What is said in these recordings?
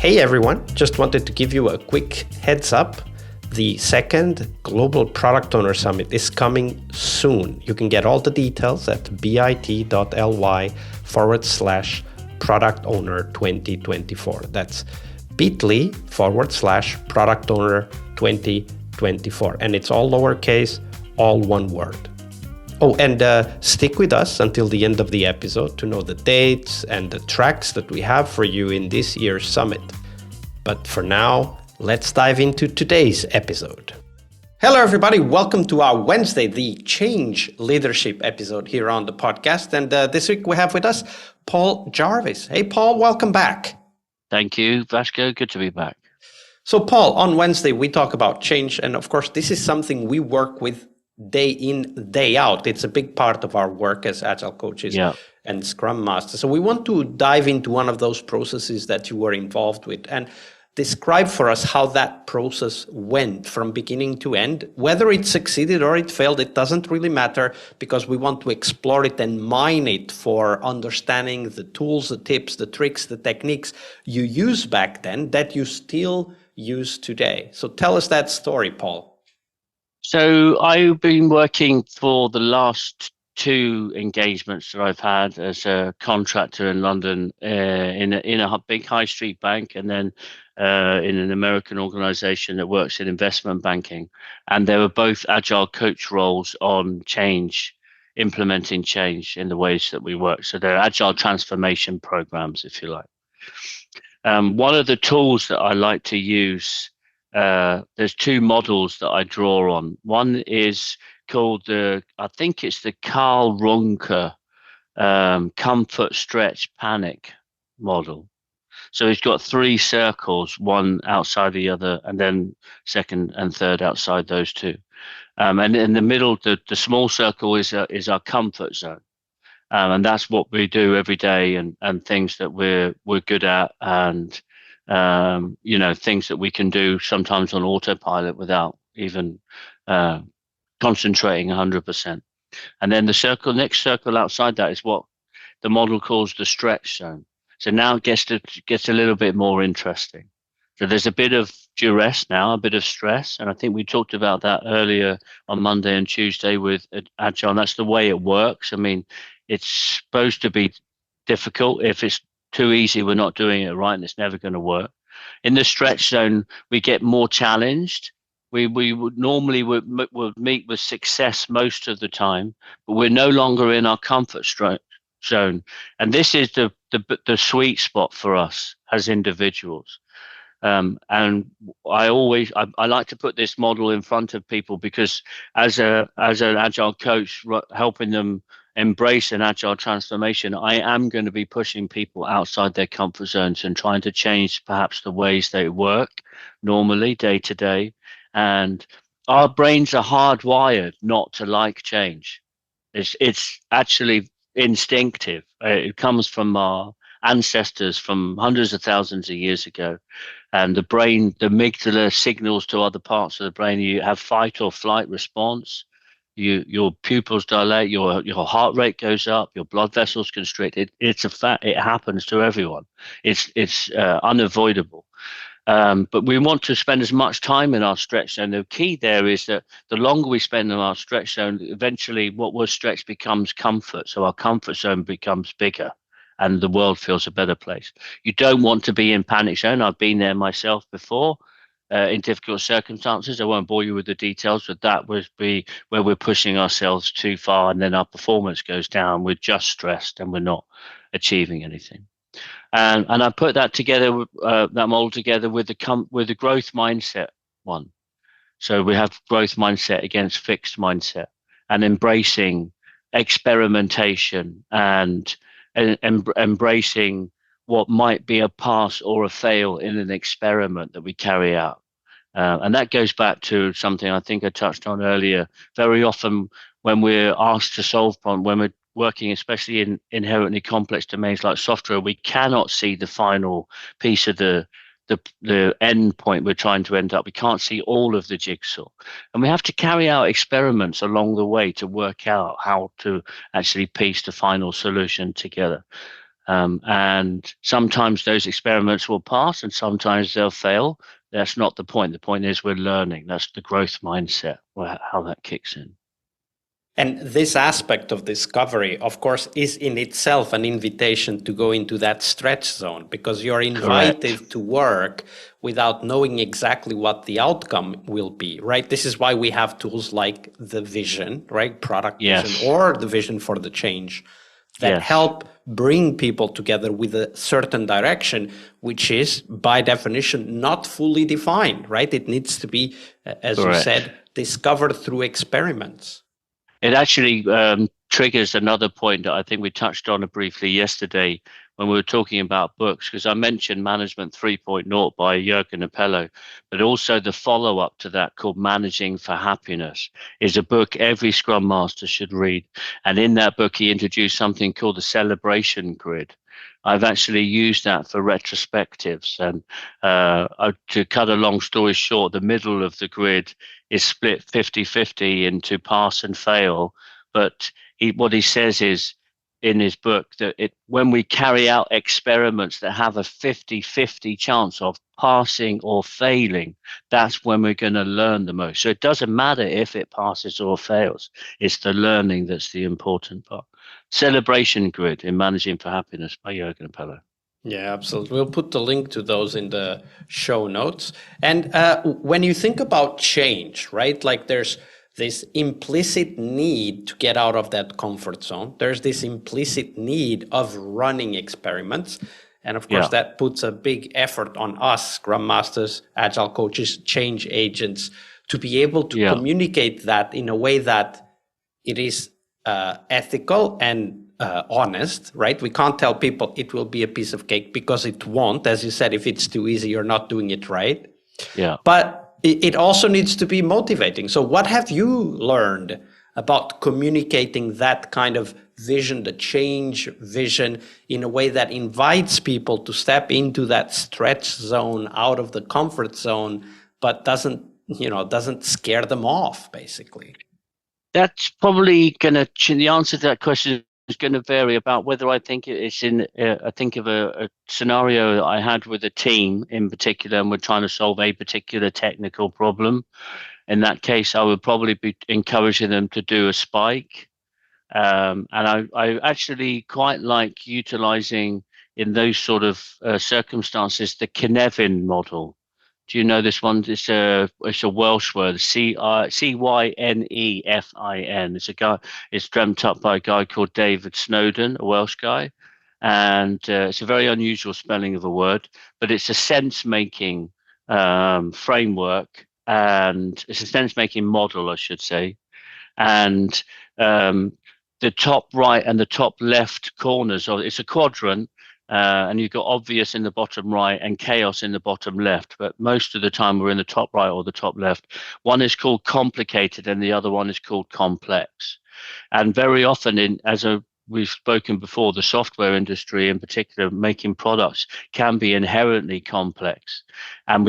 Hey everyone, just wanted to give you a quick heads up. The second Global Product Owner Summit is coming soon. You can get all the details at bit.ly/Product Owner 2024. That's bit.ly/Product Owner 2024. And it's all lowercase, all one word. Oh, and stick with us until the end of the episode to know the dates and the tracks that we have for you in this year's summit. But for now, let's dive into today's episode. Hello, everybody. Welcome to our Wednesday, the Change Leadership episode here on the podcast. And this week we have with us Paul Jarvis. Hey, Paul, welcome back. Thank you, Vasco. Good to be back. So, Paul, on Wednesday, we talk about change. And of course, this is something we work with day in, day out. It's a big part of our work as Agile coaches and Scrum Masters. So we want to dive into one of those processes that you were involved with and describe for us how that process went from beginning to end. Whether it succeeded or it failed, it doesn't really matter because we want to explore it and mine it for understanding the tools, the tips, the tricks, the techniques you used back then that you still use today. So tell us that story, Paul. So I've been working for the last two engagements that I've had as a contractor in London in a big high street bank and then in an American organization that works in investment banking. And they were both Agile coach roles on change, implementing change in the ways that we work. So they're Agile transformation programs, if you like. One of the tools that I like to use, there's two models that I draw on. One is called I think it's the Karl Ronker comfort-strech-panic model. So he's got three circles, one outside the other, and then second and third outside those two. And in the middle, the small circle is our comfort zone. And that's what we do every day and things that we're good at and things that we can do sometimes on autopilot without even concentrating 100%. And then the next circle outside that is what the model calls the stretch zone. So now it gets a little bit more interesting. So there's a bit of duress now, a bit of stress. And I think we talked about that earlier on Monday and Tuesday with Agile. And that's the way it works. I mean, it's supposed to be difficult. If it's too easy, we're not doing it right and it's never going to work. In the stretch zone, we get more challenged. We would normally meet with success most of the time, but we're no longer in our comfort zone. And this is the sweet spot for us as individuals. And I like to put this model in front of people because as an Agile coach, helping them embrace an Agile transformation, I am going to be pushing people outside their comfort zones and trying to change perhaps the ways they work normally day to day. And our brains are hardwired not to like change. It's actually instinctive. It comes from our ancestors from hundreds of thousands of years ago. And the brain, the amygdala signals to other parts of the brain. You have fight or flight response. Your pupils dilate, your heart rate goes up, your blood vessels constrict. It's a fact. It happens to everyone. It's unavoidable. But we want to spend as much time in our stretch zone. The key there is that the longer we spend in our stretch zone, eventually what was stretch becomes comfort. So our comfort zone becomes bigger and the world feels a better place. You don't want to be in panic zone. I've been there myself before in difficult circumstances. I won't bore you with the details, but that would be where we're pushing ourselves too far and then our performance goes down. We're just stressed and we're not achieving anything. And I put that together, that model together with the growth mindset one. So we have growth mindset against fixed mindset and embracing experimentation and embracing what might be a pass or a fail in an experiment that we carry out. And that goes back to something I think I touched on earlier. Very often when we're asked to solve problems, when we're working especially in inherently complex domains like software, we cannot see the final piece of the end point we're trying to end up. We can't see all of the jigsaw. And we have to carry out experiments along the way to work out how to actually piece the final solution together. And sometimes those experiments will pass and sometimes they'll fail. That's not the point. The point is we're learning. That's the growth mindset, how that kicks in. And this aspect of discovery, of course, is in itself an invitation to go into that stretch zone, because you're invited Correct. to work without knowing exactly what the outcome will be, right? This is why we have tools like the vision, right? Product vision, or the vision for the change, that help bring people together with a certain direction, which is by definition not fully defined, right? It needs to be, as you said, discovered through experiments. It actually triggers another point that I think we touched on briefly yesterday when we were talking about books, because I mentioned Management 3.0 by Jurgen Appelo, but also the follow-up to that called Managing for Happiness is a book every Scrum Master should read. And in that book, he introduced something called the celebration grid. I've actually used that for retrospectives. And to cut a long story short, the middle of the grid is split 50-50 into pass and fail. But what he says is in his book that when we carry out experiments that have a 50-50 chance of passing or failing, that's when we're going to learn the most. So it doesn't matter if it passes or fails. It's the learning that's the important part. Celebration Grid in Managing for Happiness by Jurgen Appelo. Yeah, absolutely. We'll put the link to those in the show notes. And when you think about change, right, like there's this implicit need to get out of that comfort zone. There's this implicit need of running experiments. And of course, that puts a big effort on us, Scrum Masters, Agile coaches, change agents, to be able to communicate that in a way that it is ethical and honest, right? We can't tell people it will be a piece of cake, because it won't. As you said, if it's too easy, you're not doing it right. Yeah. But it also needs to be motivating. So what have you learned about communicating that kind of vision, the change vision, in a way that invites people to step into that stretch zone, out of the comfort zone, but doesn't scare them off, basically? That's probably going to, the answer to that question is going to vary about whether I think it's in, I think of a scenario that I had with a team in particular, and we're trying to solve a particular technical problem. In that case, I would probably be encouraging them to do a spike. And I actually quite like utilizing in those sort of circumstances the Cynefin model. Do you know this one? It's a Welsh word, Cynefin. It's a guy. It's dreamt up by a guy called David Snowden, a Welsh guy, and it's a very unusual spelling of a word, but it's a sense-making framework, and it's a sense-making model, I should say, and the top right and the top left corners of it's a quadrant. And you've got obvious in the bottom right and chaos in the bottom left. But most of the time we're in the top right or the top left. One is called complicated and the other one is called complex. And very often, we've spoken before, the software industry in particular, making products can be inherently complex. And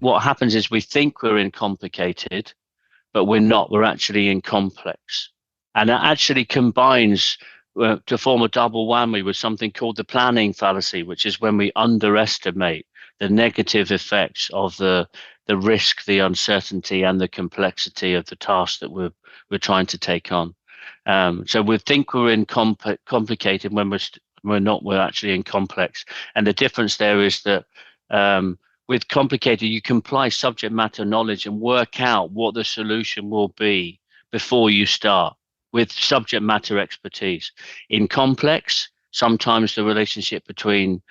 what happens is we think we're in complicated, but we're not. We're actually in complex. And that actually combines to form a double whammy with something called the planning fallacy, which is when we underestimate the negative effects of the risk, the uncertainty, and the complexity of the task that we're trying to take on. So we think we're in complicated when we're not. We're actually in complex, and the difference there is that with complicated, you can apply subject matter knowledge and work out what the solution will be before you start, with subject matter expertise. In complex, sometimes the relationship between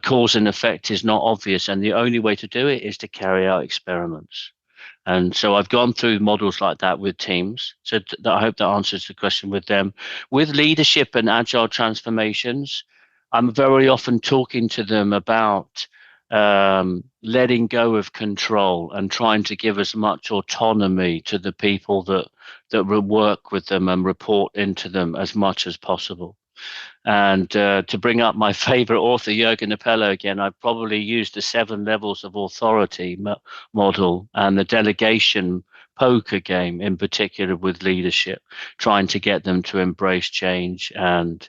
cause and effect is not obvious, and the only way to do it is to carry out experiments. And so I've gone through models like that with teams. So I hope that answers the question with them. With leadership and agile transformations, I'm very often talking to them about letting go of control and trying to give as much autonomy to the people that will work with them and report into them as much as possible. And to bring up my favorite author, Jurgen Appelo, again, I probably used the 7 levels of authority model and the delegation poker game in particular with leadership, trying to get them to embrace change and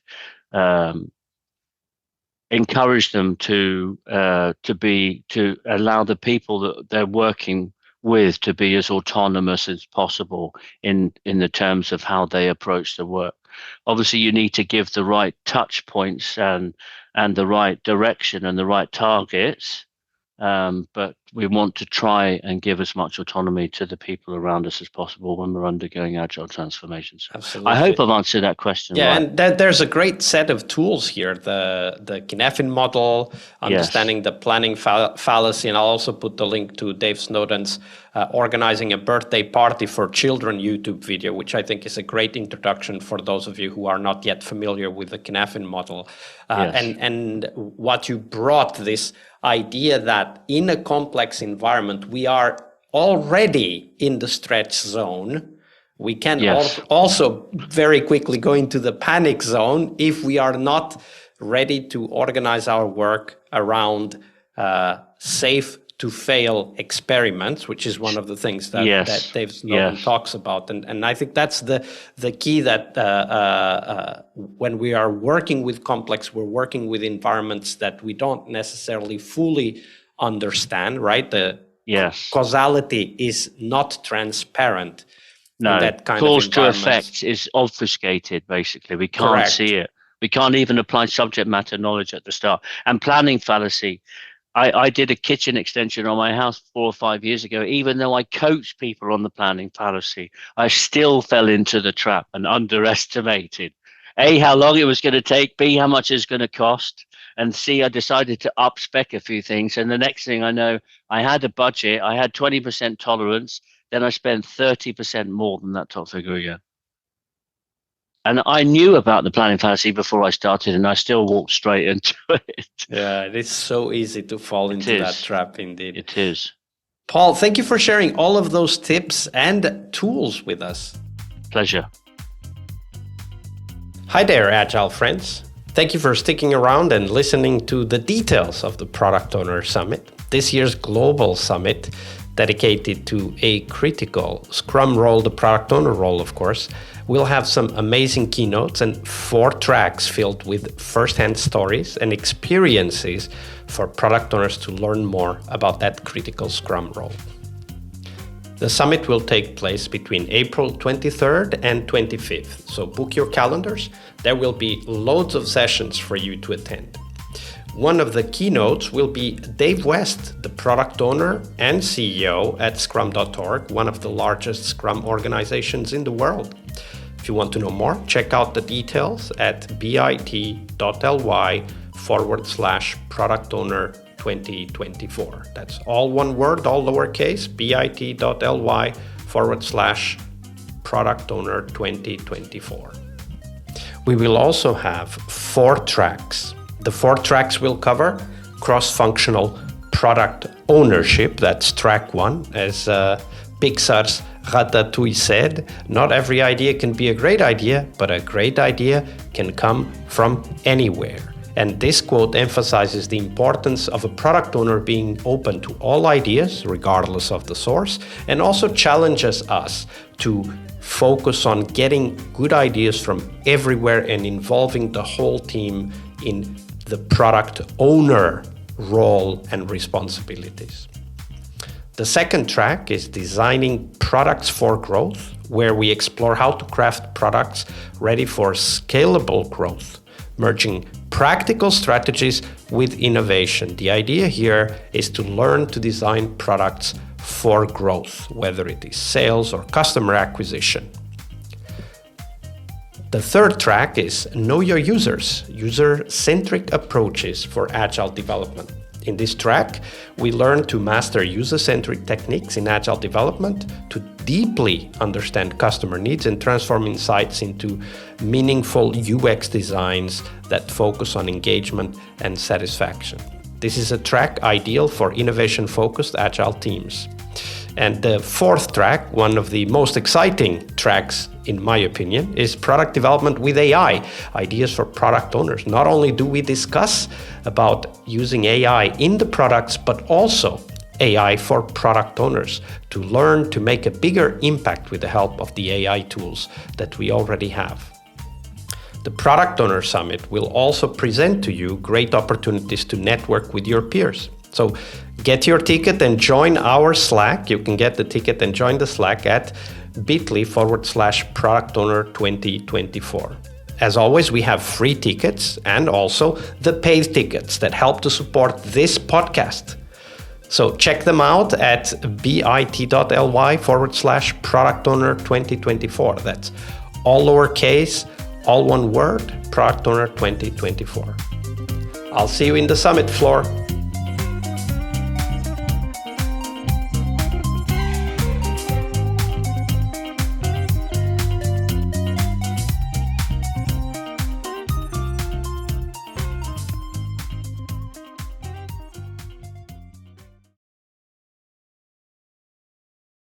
encourage them to allow the people that they're working with to be as autonomous as possible in the terms of how they approach the work. Obviously, you need to give the right touch points and the right direction and the right targets. But we want to try and give as much autonomy to the people around us as possible when we're undergoing agile transformations. Absolutely. I hope I've answered that question. Yeah, right. And there's a great set of tools here. The Cynefin model, understanding the planning fallacy, and I'll also put the link to Dave Snowden's Organizing a Birthday Party for Children YouTube video, which I think is a great introduction for those of you who are not yet familiar with the Cynefin model. And what you brought, this idea that in a complex environment, we are already in the stretch zone. We can also very quickly go into the panic zone if we are not ready to organize our work around safe to fail experiments, which is one of the things that Dave Snowden talks about. And I think that's the key, that when we are working with complex, we're working with environments that we don't necessarily fully understand, right? The causality is not transparent. No, cause to effect is obfuscated, basically. We can't see it. We can't even apply subject matter knowledge at the start. And planning fallacy. I did a kitchen extension on my house 4 or 5 years ago. Even though I coached people on the planning fallacy, I still fell into the trap and underestimated A, how long it was going to take, B, how much it's going to cost, and C, I decided to up spec a few things. And the next thing I know, I had a budget, I had 20% tolerance, then I spent 30% more than that top figure again. And I knew about the planning fallacy before I started, and I still walked straight into it. Yeah, it is so easy to fall into that trap, indeed. It is. Paul, thank you for sharing all of those tips and tools with us. Pleasure. Hi there, Agile friends. Thank you for sticking around and listening to the details of the Product Owner Summit, this year's global summit dedicated to a critical Scrum role, the product owner role, of course. We'll have some amazing keynotes and 4 tracks filled with first-hand stories and experiences for product owners to learn more about that critical Scrum role. The summit will take place between April 23rd and 25th, so book your calendars. There will be loads of sessions for you to attend. One of the keynotes will be Dave West, the product owner and CEO at Scrum.org, one of the largest Scrum organizations in the world. If you want to know more, check out the details at bit.ly/product owner 2024. That's all one word, all lowercase, bit.ly/product owner 2024. We will also have 4 tracks. The 4 tracks will cover cross-functional product ownership. That's track 1. As Pixar's Ratatouille said, not every idea can be a great idea, but a great idea can come from anywhere. And this quote emphasizes the importance of a product owner being open to all ideas, regardless of the source, and also challenges us to focus on getting good ideas from everywhere and involving the whole team in the product owner role and responsibilities. The second track is Designing Products for Growth, where we explore how to craft products ready for scalable growth, merging practical strategies with innovation. The idea here is to learn to design products for growth, whether it is sales or customer acquisition. The third track is Know Your Users, user-centric approaches for Agile development. In this track, we learn to master user-centric techniques in Agile development, to deeply understand customer needs and transform insights into meaningful UX designs that focus on engagement and satisfaction. This is a track ideal for innovation-focused Agile teams. And the fourth track, one of the most exciting tracks in my opinion, is product development with AI, ideas for product owners. Not only do we discuss about using AI in the products, but also AI for product owners to learn to make a bigger impact with the help of the AI tools that we already have. The Product Owner Summit will also present to you great opportunities to network with your peers. So get your ticket and join our Slack. You can get the ticket and join the Slack at bit.ly/Product Owner 2024. As always, we have free tickets and also the paid tickets that help to support this podcast. So check them out at bit.ly/Product Owner 2024. That's all lowercase, all one word, Product Owner 2024. I'll see you in the summit floor.